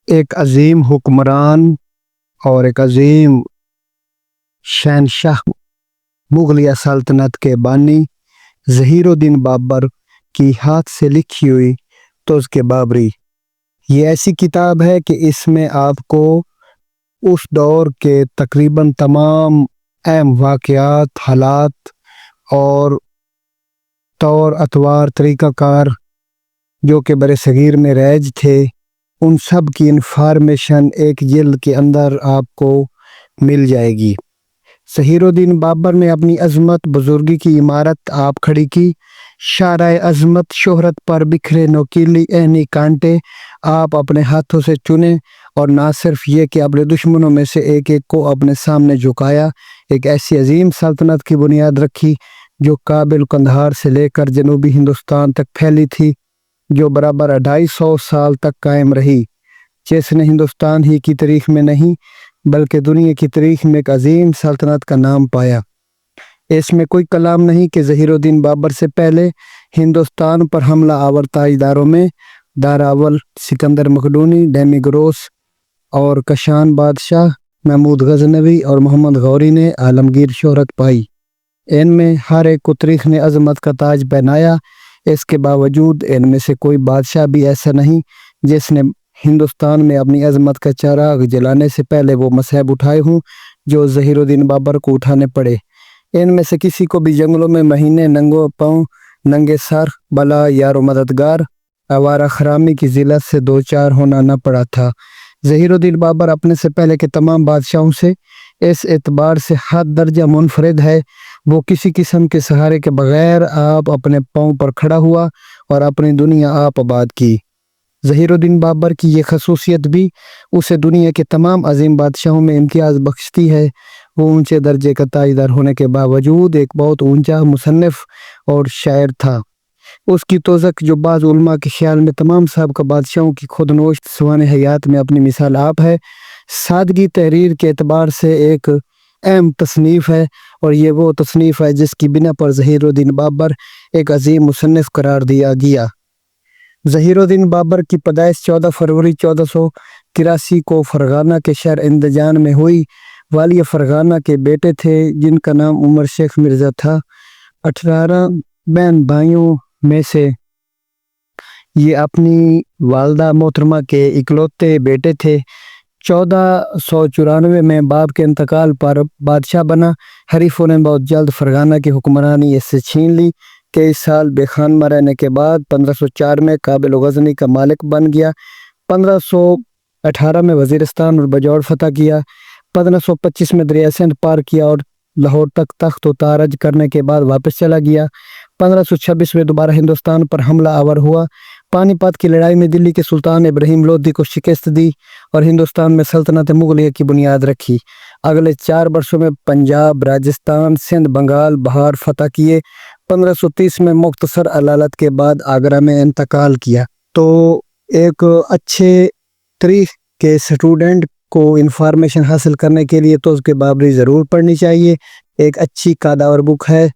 ایک عظیم حکمران اور ایک عظیم شہنشاہ مغلیہ سلطنت کے بانی ظہیر الدین بابر کی ہاتھ سے لکھی ہوئی تذکرہ بابری، یہ ایسی کتاب ہے کہ اس میں آپ کو اس دور کے تقریباً تمام اہم واقعات، حالات اور طور اطوار، طریقہ کار جو کہ بر صغیر میں رائج تھے، ان سب کی انفارمیشن ایک جلد کے اندر آپ کو مل جائے گی۔ ظہیر الدین بابر نے اپنی عظمت بزرگی کی عمارت آپ کھڑی کی، شارع عظمت شہرت پر بکھرے نوکیلی عینی کانٹے آپ اپنے ہاتھوں سے چنے، اور نہ صرف یہ کہ اپنے دشمنوں میں سے ایک ایک کو اپنے سامنے جھکایا، ایک ایسی عظیم سلطنت کی بنیاد رکھی جو کابل قندھار سے لے کر جنوبی ہندوستان تک پھیلی تھی، جو برابر 250 سال تک قائم رہی، جس نے ہندوستان ہی کی تاریخ میں نہیں بلکہ دنیا کی تاریخ میں ایک عظیم سلطنت کا نام پایا۔ اس میں کوئی کلام نہیں کہ ظہیر الدین بابر سے پہلے ہندوستان پر حملہ آور تاجداروں میں داراول، سکندر مقدونی، ڈیمیگوروس اور کشان بادشاہ محمود غزنوی اور محمد غوری نے عالمگیر شہرت پائی۔ ان میں ہر ایک کو تاریخ نے عظمت کا تاج پہنایا، اس کے باوجود ان میں سے کوئی بادشاہ بھی ایسا نہیں جس نے ہندوستان میں اپنی عظمت کا چراغ جلانے سے پہلے وہ مصائب اٹھائے ہوں جو ظہیر الدین بابر کو اٹھانے پڑے۔ ان میں سے کسی کو بھی جنگلوں میں مہینے ننگو پاؤں، ننگے سر، بلا یار و مددگار، آوارہ خرامی کی ذلت سے دوچار ہونا نہ پڑا تھا۔ ظہیر الدین بابر اپنے سے پہلے کے تمام بادشاہوں سے اس اعتبار سے حد درجہ منفرد ہے، وہ کسی قسم کے سہارے کے بغیر آپ اپنے پاؤں پر کھڑا ہوا اور اپنی دنیا آپ آباد کی۔ ظہیر الدین بابر کی یہ خصوصیت بھی اسے دنیا کے تمام عظیم بادشاہوں میں امتیاز بخشتی ہے۔ وہ اونچے درجے کا تاجدار ہونے کے باوجود ایک بہت اونچا مصنف اور شاعر تھا۔ اس کی توثیق جو بعض علماء کے خیال میں تمام سابقہ بادشاہوں کی خود نوشت سوانح حیات میں اپنی مثال آپ ہے، سادگی تحریر کے اعتبار سے ایک اہم تصنیف ہے، اور یہ وہ تصنیف ہے جس کی بنا پر ظہیر الدین بابر ایک عظیم مصنف قرار دیا گیا۔ ظہیر الدین بابر کی پیدائش 14 فروری 1483 کو فرغانہ کے شہر اندجان میں ہوئی۔ والی فرغانہ کے بیٹے تھے جن کا نام عمر شیخ مرزا تھا۔ 18 بہن بھائیوں میں سے یہ اپنی والدہ محترمہ کے اکلوتے بیٹے تھے۔ 1494 میں باپ کے انتقال پر بادشاہ بنا۔ حریفوں نے بہت جلد فرغانہ کی حکمرانی اس سے چھین لی۔ کئی سال بے خانمہ رہنے کے بعد 1504 میں کابل و غزنی کا مالک بن گیا۔ 1518 میں وزیرستان اور بجوڑ فتح کیا۔ 1525 میں دریا سندھ پار کیا اور لاہور تک تخت و تارج کرنے کے بعد واپس چلا گیا۔ 1526 میں دوبارہ ہندوستان پر حملہ آور ہوا۔ پانی پت کی لڑائی میں دلی کے سلطان ابراہیم لودھی کو شکست دی اور ہندوستان میں سلطنت مغلیہ کی بنیاد رکھی۔ اگلے 4 برسوں میں پنجاب، راجستھان، سندھ، بنگال، بہار فتح کیے۔ 1530 میں مختصر علالت کے بعد آگرہ میں انتقال کیا۔ تو ایک اچھے تاریخ کے اسٹوڈنٹ کو انفارمیشن حاصل کرنے کے لیے تذکرہ بابری ضرور پڑھنی چاہیے۔ ایک اچھی قادہ اور بک ہے۔